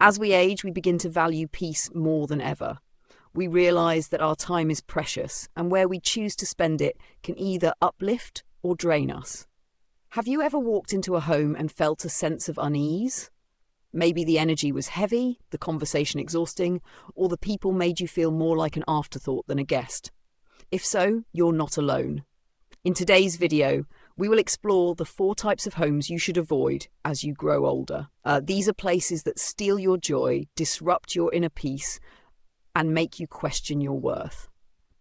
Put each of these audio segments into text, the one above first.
As we age, we begin to value peace more than ever. We realize that our time is precious, and where we choose to spend it can either uplift or drain us. Have you ever walked into a home and felt a sense of unease? Maybe the energy was heavy, the conversation exhausting, or the people made you feel more like an afterthought than a guest. If so, you're not alone. In today's video, we will explore the 4 types of homes you should avoid as you grow older. These are places that steal your joy, disrupt your inner peace, and make you question your worth.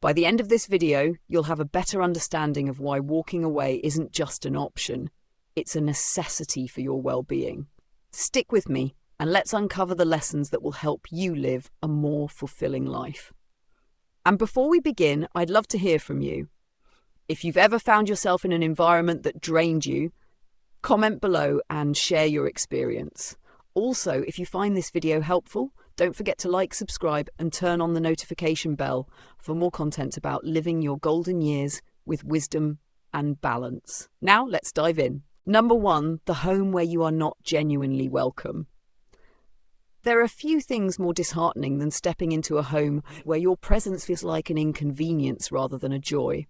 By the end of this video, you'll have a better understanding of why walking away isn't just an option, it's a necessity for your well-being. Stick with me, and let's uncover the lessons that will help you live a more fulfilling life. And before we begin, I'd love to hear from you. If you've ever found yourself in an environment that drained you, comment below and share your experience. Also, if you find this video helpful, don't forget to like, subscribe, and turn on the notification bell for more content about living your golden years with wisdom and balance. Now, let's dive in. Number 1, the home where you are not genuinely welcome. There are few things more disheartening than stepping into a home where your presence feels like an inconvenience rather than a joy.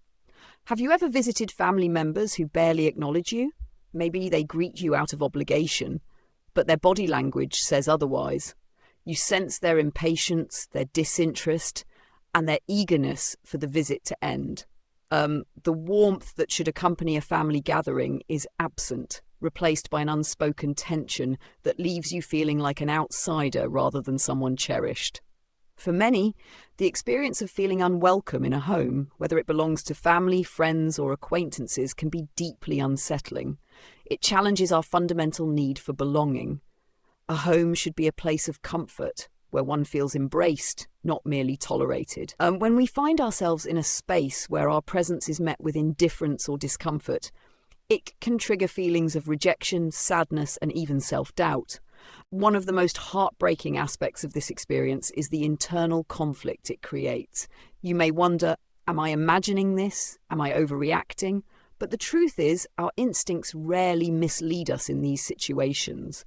Have you ever visited family members who barely acknowledge you? Maybe they greet you out of obligation, but their body language says otherwise. You sense their impatience, their disinterest, and their eagerness for the visit to end. The warmth that should accompany a family gathering is absent, replaced by an unspoken tension that leaves you feeling like an outsider rather than someone cherished. For many, the experience of feeling unwelcome in a home, whether it belongs to family, friends, or acquaintances, can be deeply unsettling. It challenges our fundamental need for belonging. A home should be a place of comfort, where one feels embraced, not merely tolerated. When we find ourselves in a space where our presence is met with indifference or discomfort, it can trigger feelings of rejection, sadness, and even self-doubt. One of the most heartbreaking aspects of this experience is the internal conflict it creates. You may wonder, am I imagining this? Am I overreacting? But the truth is, our instincts rarely mislead us in these situations.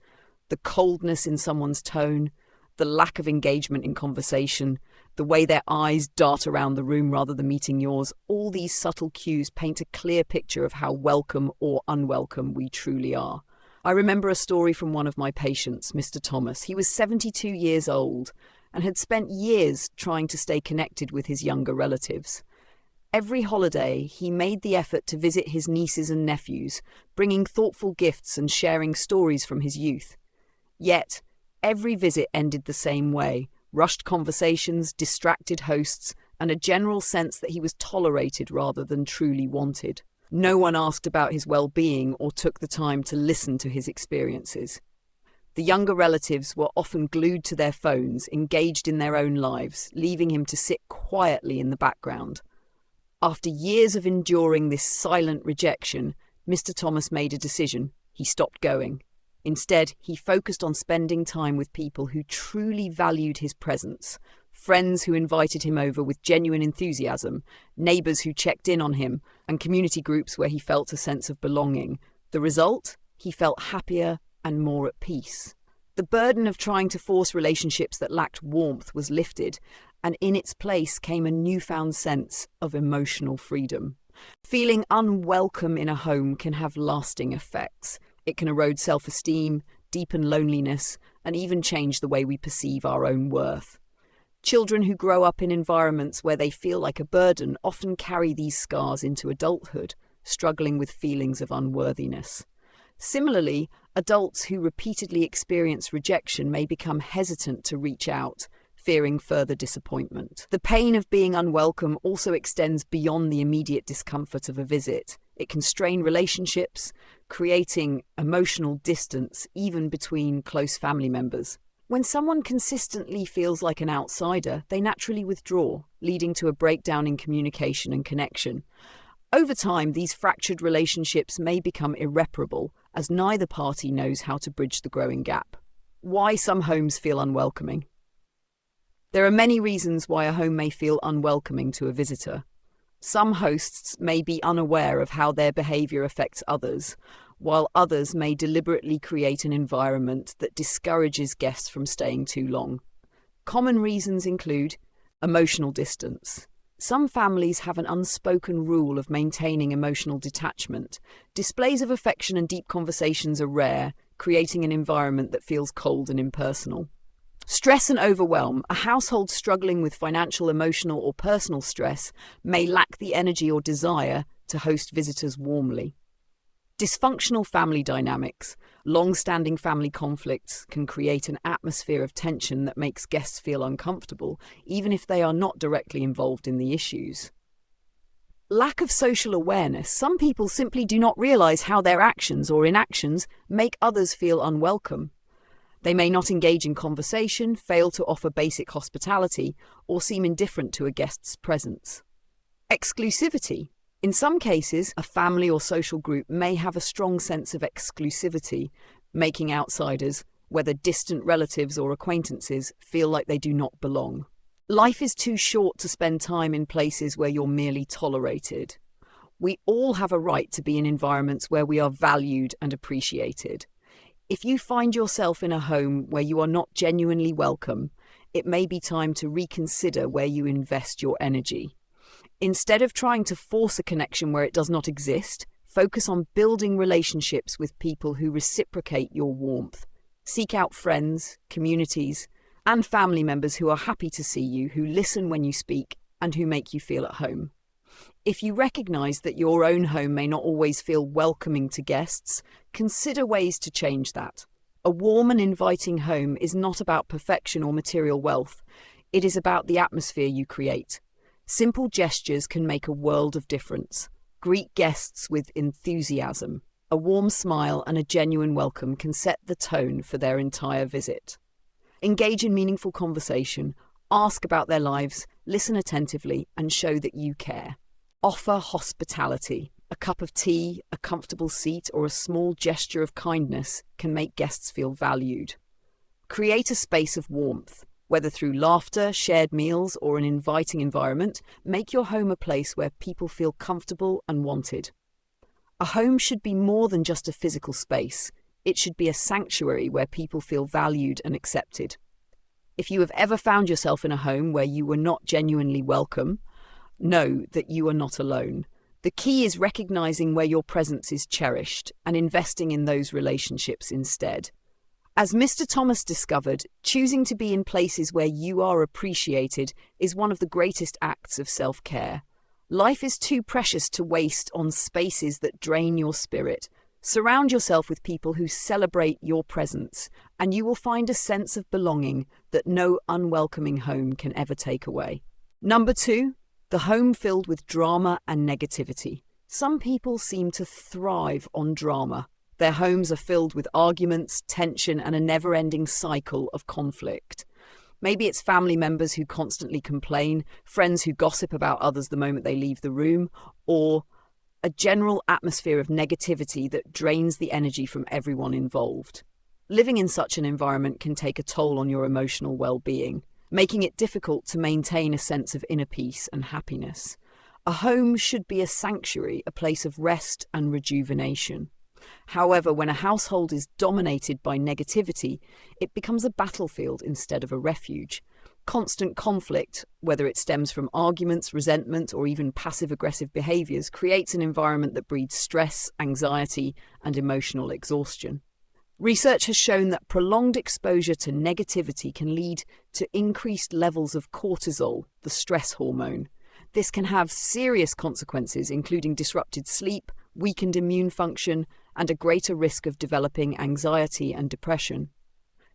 The coldness in someone's tone, the lack of engagement in conversation, the way their eyes dart around the room rather than meeting yours, all these subtle cues paint a clear picture of how welcome or unwelcome we truly are. I remember a story from one of my patients, Mr. Thomas. He was 72 years old and had spent years trying to stay connected with his younger relatives. Every holiday, he made the effort to visit his nieces and nephews, bringing thoughtful gifts and sharing stories from his youth. Yet, every visit ended the same way: rushed conversations, distracted hosts, and a general sense that he was tolerated rather than truly wanted. No one asked about his well-being or took the time to listen to his experiences. The younger relatives were often glued to their phones, engaged in their own lives, leaving him to sit quietly in the background. After years of enduring this silent rejection, Mr. Thomas made a decision. He stopped going. Instead, he focused on spending time with people who truly valued his presence, friends who invited him over with genuine enthusiasm, neighbours who checked in on him, and community groups where he felt a sense of belonging. The result? He felt happier and more at peace. The burden of trying to force relationships that lacked warmth was lifted, and in its place came a newfound sense of emotional freedom. Feeling unwelcome in a home can have lasting effects. It can erode self-esteem, deepen loneliness, and even change the way we perceive our own worth. Children who grow up in environments where they feel like a burden often carry these scars into adulthood, struggling with feelings of unworthiness. Similarly, adults who repeatedly experience rejection may become hesitant to reach out, fearing further disappointment. The pain of being unwelcome also extends beyond the immediate discomfort of a visit. It can strain relationships, creating emotional distance even between close family members. When someone consistently feels like an outsider, they naturally withdraw, leading to a breakdown in communication and connection. Over time, these fractured relationships may become irreparable, as neither party knows how to bridge the growing gap. Why some homes feel unwelcoming? There are many reasons why a home may feel unwelcoming to a visitor. Some hosts may be unaware of how their behaviour affects others, while others may deliberately create an environment that discourages guests from staying too long. Common reasons include emotional distance. Some families have an unspoken rule of maintaining emotional detachment. Displays of affection and deep conversations are rare, creating an environment that feels cold and impersonal. Stress and overwhelm. A household struggling with financial, emotional, or personal stress may lack the energy or desire to host visitors warmly. Dysfunctional family dynamics. Long-standing family conflicts can create an atmosphere of tension that makes guests feel uncomfortable, even if they are not directly involved in the issues. Lack of social awareness. Some people simply do not realize how their actions or inactions make others feel unwelcome. They may not engage in conversation, fail to offer basic hospitality, or seem indifferent to a guest's presence. Exclusivity. In some cases, a family or social group may have a strong sense of exclusivity, making outsiders, whether distant relatives or acquaintances, feel like they do not belong. Life is too short to spend time in places where you're merely tolerated. We all have a right to be in environments where we are valued and appreciated. If you find yourself in a home where you are not genuinely welcome, it may be time to reconsider where you invest your energy. Instead of trying to force a connection where it does not exist, focus on building relationships with people who reciprocate your warmth. Seek out friends, communities, and family members who are happy to see you, who listen when you speak, and who make you feel at home. If you recognize that your own home may not always feel welcoming to guests, consider ways to change that. A warm and inviting home is not about perfection or material wealth. It is about the atmosphere you create. Simple gestures can make a world of difference. Greet guests with enthusiasm. A warm smile and a genuine welcome can set the tone for their entire visit. Engage in meaningful conversation, ask about their lives, listen attentively, and show that you care. Offer hospitality. A cup of tea, a comfortable seat, or a small gesture of kindness can make guests feel valued. Create a space of warmth. Whether through laughter, shared meals, or an inviting environment, make your home a place where people feel comfortable and wanted. A home should be more than just a physical space. It should be a sanctuary where people feel valued and accepted. If you have ever found yourself in a home where you were not genuinely welcome, know that you are not alone. The key is recognizing where your presence is cherished and investing in those relationships instead. As Mr. Thomas discovered, choosing to be in places where you are appreciated is one of the greatest acts of self-care. Life is too precious to waste on spaces that drain your spirit. Surround yourself with people who celebrate your presence, and you will find a sense of belonging that no unwelcoming home can ever take away. Number 2, the home filled with drama and negativity. Some people seem to thrive on drama. Their homes are filled with arguments, tension, and a never-ending cycle of conflict. Maybe it's family members who constantly complain, friends who gossip about others the moment they leave the room, or a general atmosphere of negativity that drains the energy from everyone involved. Living in such an environment can take a toll on your emotional well-being, making it difficult to maintain a sense of inner peace and happiness. A home should be a sanctuary, a place of rest and rejuvenation. However, when a household is dominated by negativity, it becomes a battlefield instead of a refuge. Constant conflict, whether it stems from arguments, resentment, or even passive-aggressive behaviors, creates an environment that breeds stress, anxiety, and emotional exhaustion. Research has shown that prolonged exposure to negativity can lead to increased levels of cortisol, the stress hormone. This can have serious consequences, including disrupted sleep, weakened immune function, and a greater risk of developing anxiety and depression.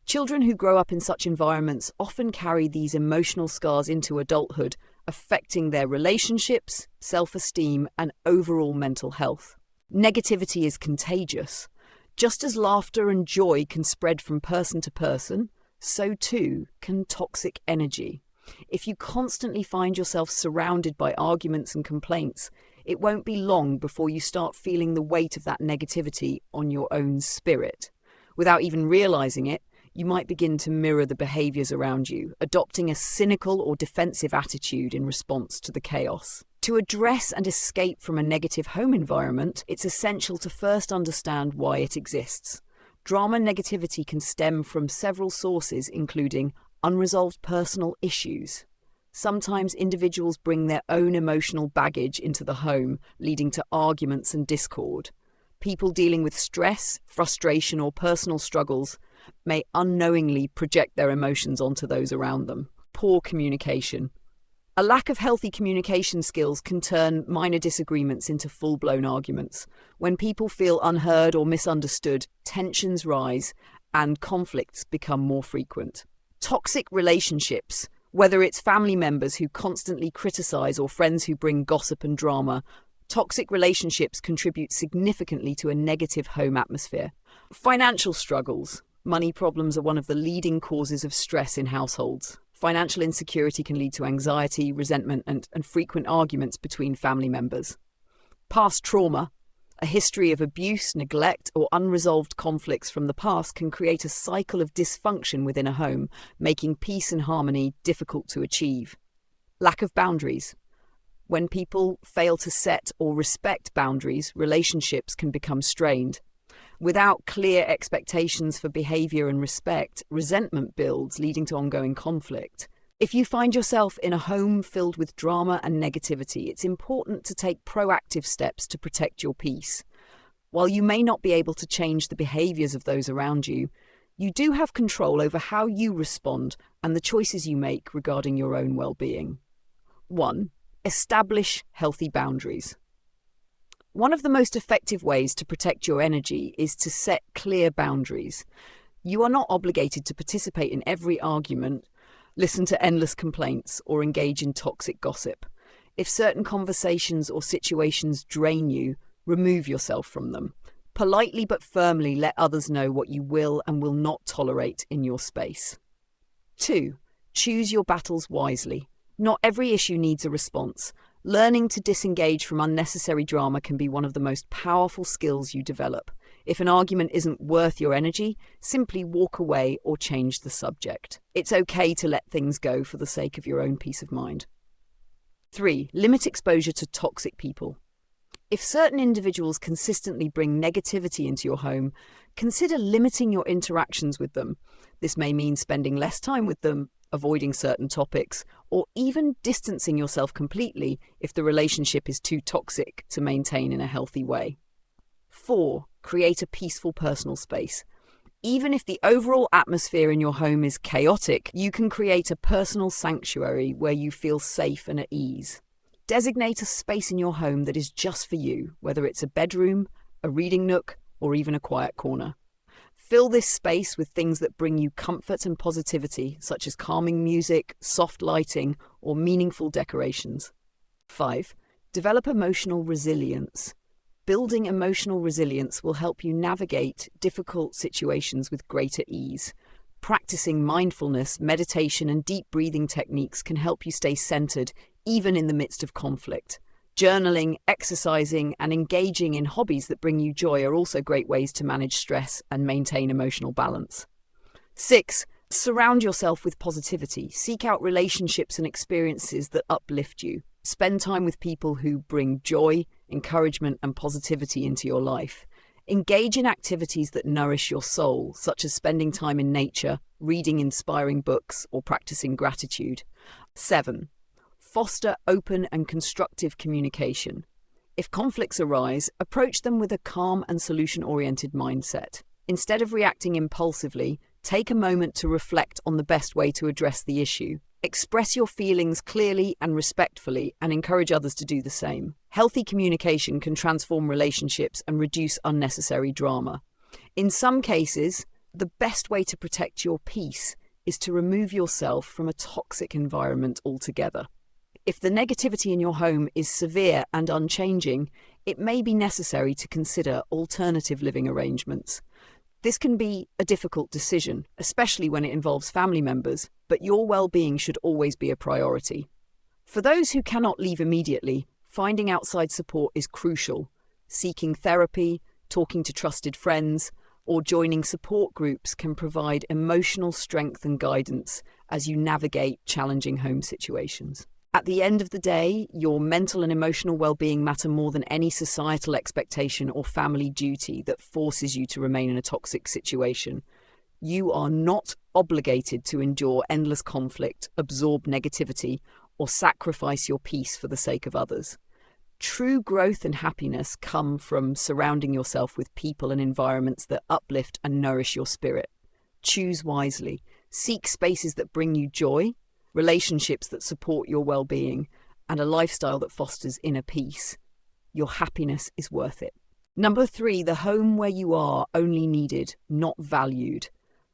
Children who grow up in such environments often carry these emotional scars into adulthood, affecting their relationships, self-esteem, and overall mental health. Negativity is contagious. Just as laughter and joy can spread from person to person, so too can toxic energy. If you constantly find yourself surrounded by arguments and complaints, it won't be long before you start feeling the weight of that negativity on your own spirit. Without even realizing it, you might begin to mirror the behaviors around you, adopting a cynical or defensive attitude in response to the chaos. To address and escape from a negative home environment, it's essential to first understand why it exists. Drama negativity can stem from several sources, including unresolved personal issues. Sometimes individuals bring their own emotional baggage into the home, leading to arguments and discord. People dealing with stress, frustration, or personal struggles may unknowingly project their emotions onto those around them. Poor communication. A lack of healthy communication skills can turn minor disagreements into full-blown arguments. When people feel unheard or misunderstood, tensions rise and conflicts become more frequent. Toxic relationships, whether it's family members who constantly criticize or friends who bring gossip and drama, toxic relationships contribute significantly to a negative home atmosphere. Financial struggles. Money problems are one of the leading causes of stress in households. Financial insecurity can lead to anxiety, resentment, and frequent arguments between family members. Past trauma. A history of abuse, neglect, or unresolved conflicts from the past can create a cycle of dysfunction within a home, making peace and harmony difficult to achieve. Lack of boundaries. When people fail to set or respect boundaries, relationships can become strained. Without clear expectations for behavior and respect, resentment builds, leading to ongoing conflict. If you find yourself in a home filled with drama and negativity, it's important to take proactive steps to protect your peace. While you may not be able to change the behaviors of those around you, you do have control over how you respond and the choices you make regarding your own well-being. 1. Establish healthy boundaries. One of the most effective ways to protect your energy is to set clear boundaries. You are not obligated to participate in every argument, listen to endless complaints, or engage in toxic gossip. If certain conversations or situations drain you, remove yourself from them. Politely but firmly let others know what you will and will not tolerate in your space. 2. Choose your battles wisely. Not every issue needs a response. Learning to disengage from unnecessary drama can be one of the most powerful skills you develop. If an argument isn't worth your energy, simply walk away or change the subject. It's okay to let things go for the sake of your own peace of mind. 3. Limit exposure to toxic people. If certain individuals consistently bring negativity into your home, consider limiting your interactions with them. This may mean spending less time with them, avoiding certain topics, or even distancing yourself completely if the relationship is too toxic to maintain in a healthy way. 4. Create a peaceful personal space. Even if the overall atmosphere in your home is chaotic, you can create a personal sanctuary where you feel safe and at ease. Designate a space in your home that is just for you, whether it's a bedroom, a reading nook, or even a quiet corner. Fill this space with things that bring you comfort and positivity, such as calming music, soft lighting, or meaningful decorations. 5. Develop emotional resilience. Building emotional resilience will help you navigate difficult situations with greater ease. Practicing mindfulness, meditation, and deep breathing techniques can help you stay centered even in the midst of conflict. Journaling, exercising, and engaging in hobbies that bring you joy are also great ways to manage stress and maintain emotional balance. 6. Surround yourself with positivity. Seek out relationships and experiences that uplift you. Spend time with people who bring joy, encouragement, and positivity into your life. Engage in activities that nourish your soul, such as spending time in nature, reading inspiring books, or practicing gratitude. 7. Foster open and constructive communication. If conflicts arise, approach them with a calm and solution-oriented mindset. Instead of reacting impulsively, take a moment to reflect on the best way to address the issue. Express your feelings clearly and respectfully and encourage others to do the same. Healthy communication can transform relationships and reduce unnecessary drama. In some cases, the best way to protect your peace is to remove yourself from a toxic environment altogether. If the negativity in your home is severe and unchanging, it may be necessary to consider alternative living arrangements. This can be a difficult decision, especially when it involves family members, but your well-being should always be a priority. For those who cannot leave immediately, finding outside support is crucial. Seeking therapy, talking to trusted friends, or joining support groups can provide emotional strength and guidance as you navigate challenging home situations. At the end of the day, your mental and emotional well-being matter more than any societal expectation or family duty that forces you to remain in a toxic situation. You are not obligated to endure endless conflict, absorb negativity, or sacrifice your peace for the sake of others. True growth and happiness come from surrounding yourself with people and environments that uplift and nourish your spirit. Choose wisely. Seek spaces that bring you joy, relationships that support your well-being, and a lifestyle that fosters inner peace. Your happiness is worth it. Number 3, the home where you are only needed, not valued.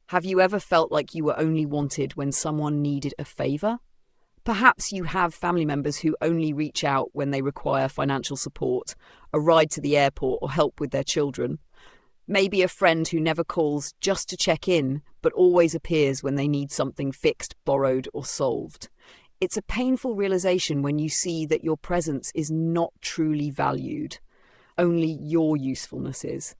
Have you ever felt like you were only wanted when someone needed a favor? Perhaps you have family members who only reach out when they require financial support, a ride to the airport, or help with their children. Maybe a friend who never calls just to check in, but always appears when they need something fixed, borrowed, or solved. It's a painful realization when you see that your presence is not truly valued. Only your usefulness is.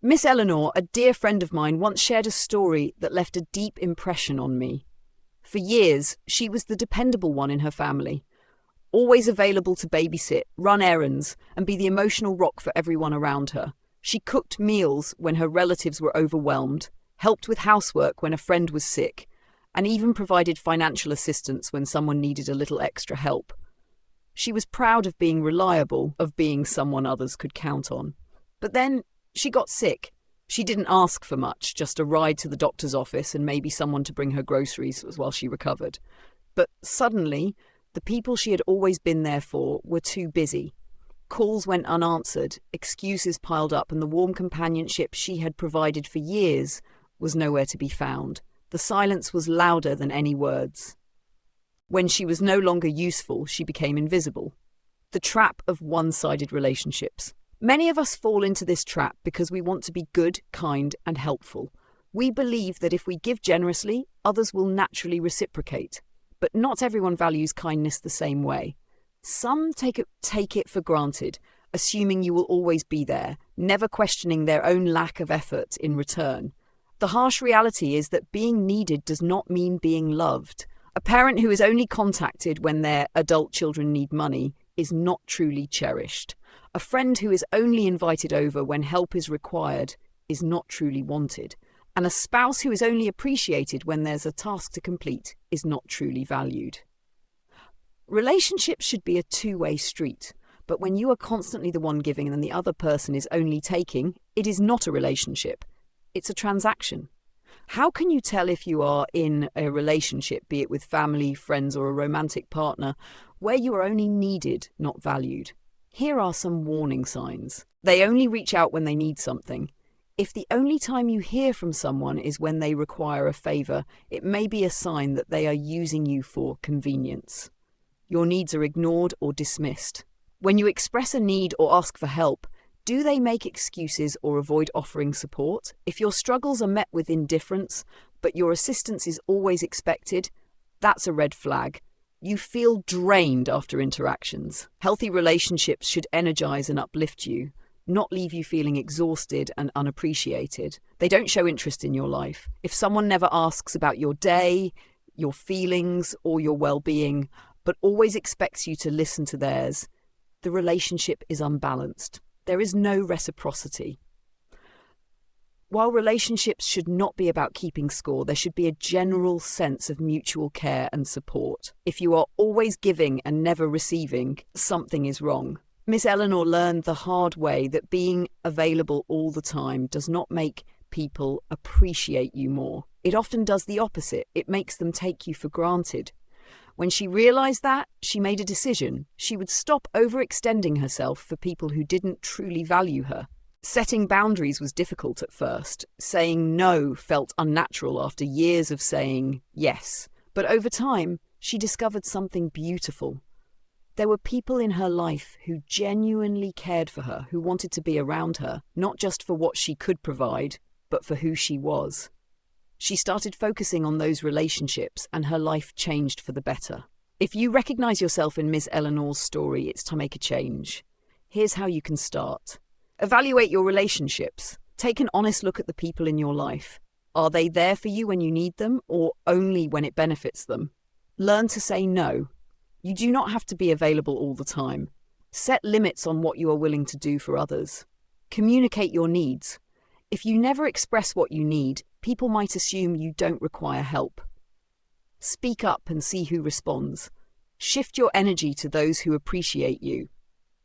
Miss Eleanor, a dear friend of mine, once shared a story that left a deep impression on me. For years, she was the dependable one in her family, always available to babysit, run errands, and be the emotional rock for everyone around her. She cooked meals when her relatives were overwhelmed, helped with housework when a friend was sick, and even provided financial assistance when someone needed a little extra help. She was proud of being reliable, of being someone others could count on. But then she got sick. She didn't ask for much, just a ride to the doctor's office and maybe someone to bring her groceries while she recovered. But suddenly, the people she had always been there for were too busy. Calls went unanswered, excuses piled up, and the warm companionship she had provided for years was nowhere to be found. The silence was louder than any words. When she was no longer useful, she became invisible. The trap of one-sided relationships. Many of us fall into this trap because we want to be good, kind, and helpful. We believe that if we give generously, others will naturally reciprocate. But not everyone values kindness the same way. Some take it for granted, assuming you will always be there, never questioning their own lack of effort in return. The harsh reality is that being needed does not mean being loved. A parent who is only contacted when their adult children need money is not truly cherished. A friend who is only invited over when help is required is not truly wanted. And a spouse who is only appreciated when there's a task to complete is not truly valued. Relationships should be a two-way street, but when you are constantly the one giving and the other person is only taking, it is not a relationship. It's a transaction. How can you tell if you are in a relationship, be it with family, friends, or a romantic partner, where you are only needed, not valued? Here are some warning signs. They only reach out when they need something. If the only time you hear from someone is when they require a favor, it may be a sign that they are using you for convenience. Your needs are ignored or dismissed. When you express a need or ask for help, do they make excuses or avoid offering support? If your struggles are met with indifference, but your assistance is always expected, that's a red flag. You feel drained after interactions. Healthy relationships should energize and uplift you, not leave you feeling exhausted and unappreciated. They don't show interest in your life. If someone never asks about your day, your feelings, or your well-being, but always expects you to listen to theirs, the relationship is unbalanced. There is no reciprocity. While relationships should not be about keeping score, there should be a general sense of mutual care and support. If you are always giving and never receiving, something is wrong. Miss Eleanor learned the hard way that being available all the time does not make people appreciate you more. It often does the opposite. It makes them take you for granted. When she realized that, she made a decision. She would stop overextending herself for people who didn't truly value her. Setting boundaries was difficult at first. Saying no felt unnatural after years of saying yes. But over time, she discovered something beautiful. There were people in her life who genuinely cared for her, who wanted to be around her, not just for what she could provide, but for who she was. She started focusing on those relationships, and her life changed for the better. If you recognize yourself in Miss Eleanor's story, it's time to make a change. Here's how you can start. Evaluate your relationships. Take an honest look at the people in your life. Are they there for you when you need them, or only when it benefits them? Learn to say no. You do not have to be available all the time. Set limits on what you are willing to do for others. Communicate your needs. If you never express what you need, people might assume you don't require help. Speak up and see who responds. Shift your energy to those who appreciate you.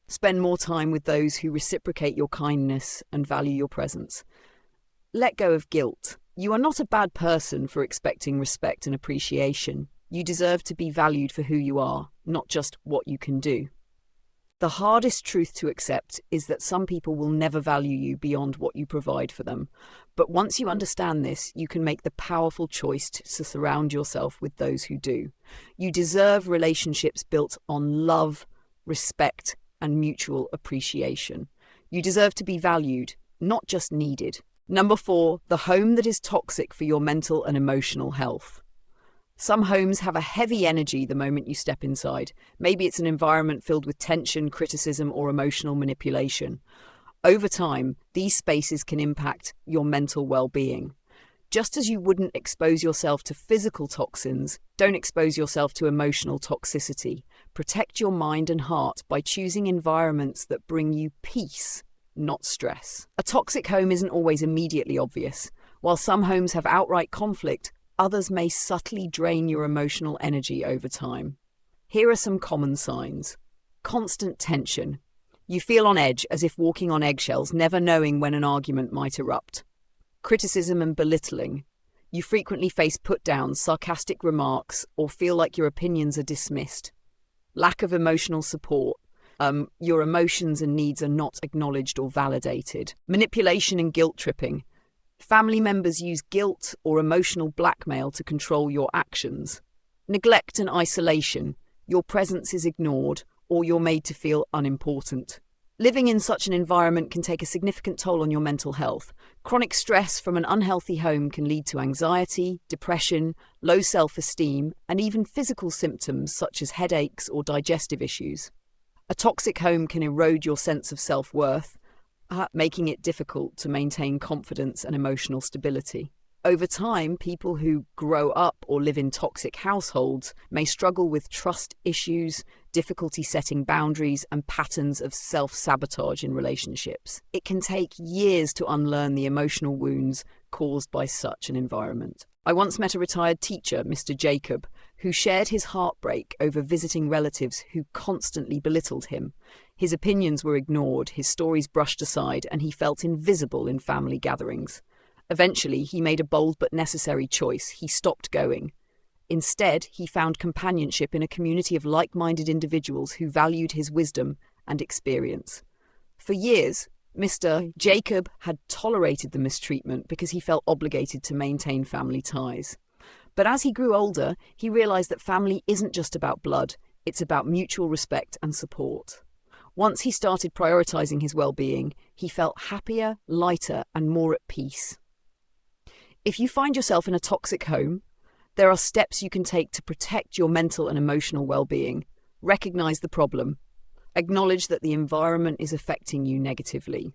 Spend more time with those who reciprocate your kindness and value your presence. Let go of guilt. You are not a bad person for expecting respect and appreciation. You deserve to be valued for who you are, not just what you can do. The hardest truth to accept is that some people will never value you beyond what you provide for them. But once you understand this, you can make the powerful choice to surround yourself with those who do. You deserve relationships built on love, respect, and mutual appreciation. You deserve to be valued, not just needed. Number 4, the home that is toxic for your mental and emotional health. Some homes have a heavy energy the moment you step inside. Maybe it's an environment filled with tension, criticism, or emotional manipulation. Over time, these spaces can impact your mental well-being. Just as you wouldn't expose yourself to physical toxins, don't expose yourself to emotional toxicity. Protect your mind and heart by choosing environments that bring you peace, not stress. A toxic home isn't always immediately obvious. While some homes have outright conflict, others may subtly drain your emotional energy over time. Here are some common signs. Constant tension. You feel on edge, as if walking on eggshells, never knowing when an argument might erupt. Criticism and belittling. You frequently face put-downs, sarcastic remarks, or feel like your opinions are dismissed. Lack of emotional support. Your emotions and needs are not acknowledged or validated. Manipulation and guilt tripping. Family members use guilt or emotional blackmail to control your actions. Neglect and isolation. Your presence is ignored or you're made to feel unimportant. Living in such an environment can take a significant toll on your mental health. Chronic stress from an unhealthy home can lead to anxiety, depression, low self-esteem, and even physical symptoms such as headaches or digestive issues. A toxic home can erode your sense of self-worth, making it difficult to maintain confidence and emotional stability. Over time, people who grow up or live in toxic households may struggle with trust issues, difficulty setting boundaries, and patterns of self-sabotage in relationships. It can take years to unlearn the emotional wounds caused by such an environment. I once met a retired teacher, Mr. Jacob, who shared his heartbreak over visiting relatives who constantly belittled him. His opinions were ignored, his stories brushed aside, and he felt invisible in family gatherings. Eventually, he made a bold but necessary choice. He stopped going. Instead, he found companionship in a community of like-minded individuals who valued his wisdom and experience. For years, Mr. Jacob had tolerated the mistreatment because he felt obligated to maintain family ties. But as he grew older, he realized that family isn't just about blood, it's about mutual respect and support. Once he started prioritizing his well-being, he felt happier, lighter, and more at peace. If you find yourself in a toxic home, there are steps you can take to protect your mental and emotional well-being. Recognize the problem. Acknowledge that the environment is affecting you negatively.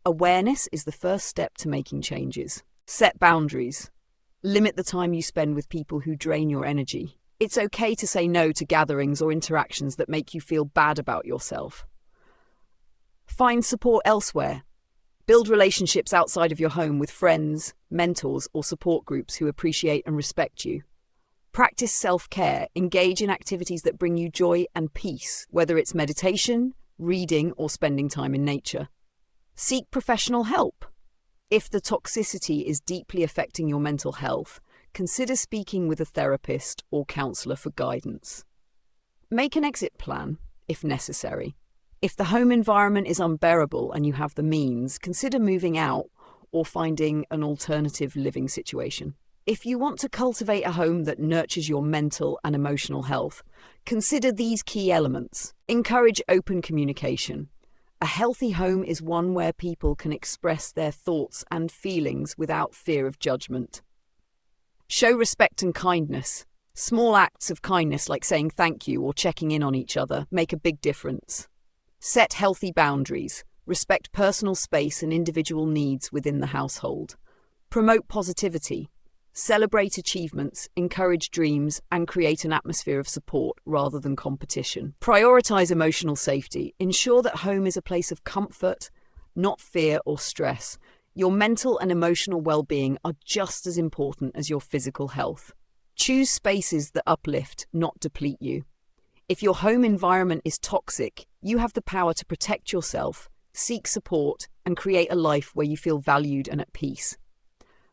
Awareness is the first step to making changes. Set boundaries. Limit the time you spend with people who drain your energy. It's okay to say no to gatherings or interactions that make you feel bad about yourself. Find support elsewhere. Build relationships outside of your home with friends, mentors, or support groups who appreciate and respect you. Practice self-care. Engage in activities that bring you joy and peace, whether it's meditation, reading, or spending time in nature. Seek professional help. If the toxicity is deeply affecting your mental health, consider speaking with a therapist or counselor for guidance. Make an exit plan, if necessary. If the home environment is unbearable and you have the means, consider moving out or finding an alternative living situation. If you want to cultivate a home that nurtures your mental and emotional health, consider these key elements. Encourage open communication. A healthy home is one where people can express their thoughts and feelings without fear of judgment. Show respect and kindness. Small acts of kindness like saying thank you or checking in on each other make a big difference. Set healthy boundaries. Respect personal space and individual needs within the household. Promote positivity. Celebrate achievements, encourage dreams, and create an atmosphere of support rather than competition. Prioritize emotional safety. Ensure that home is a place of comfort, not fear or stress. Your mental and emotional well-being are just as important as your physical health. Choose spaces that uplift, not deplete you. If your home environment is toxic, you have the power to protect yourself, seek support, and create a life where you feel valued and at peace.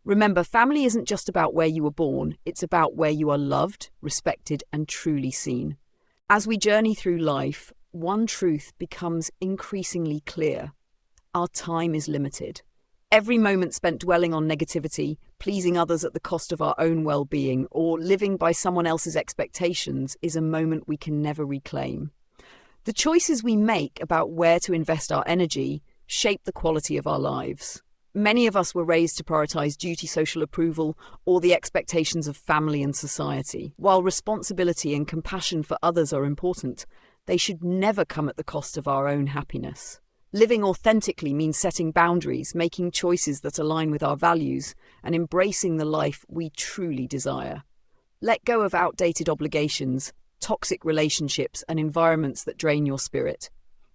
Remember, family isn't just about where you were born, it's about where you are loved, respected, and truly seen. As we journey through life, one truth becomes increasingly clear. Our time is limited. Every moment spent dwelling on negativity, pleasing others at the cost of our own well-being, or living by someone else's expectations is a moment we can never reclaim. The choices we make about where to invest our energy shape the quality of our lives. Many of us were raised to prioritize duty, social approval, or the expectations of family and society. While responsibility and compassion for others are important, they should never come at the cost of our own happiness. Living authentically means setting boundaries, making choices that align with our values, and embracing the life we truly desire. Let go of outdated obligations, toxic relationships, and environments that drain your spirit.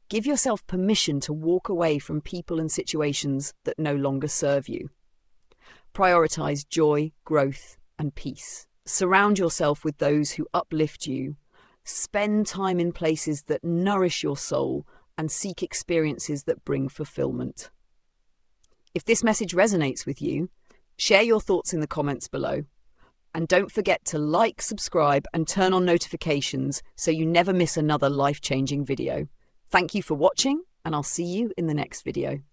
Give yourself permission to walk away from people and situations that no longer serve you. Prioritize joy, growth, and peace. Surround yourself with those who uplift you. Spend time in places that nourish your soul and seek experiences that bring fulfillment. If this message resonates with you, share your thoughts in the comments below. And don't forget to like, subscribe, and turn on notifications so you never miss another life-changing video. Thank you for watching, and I'll see you in the next video.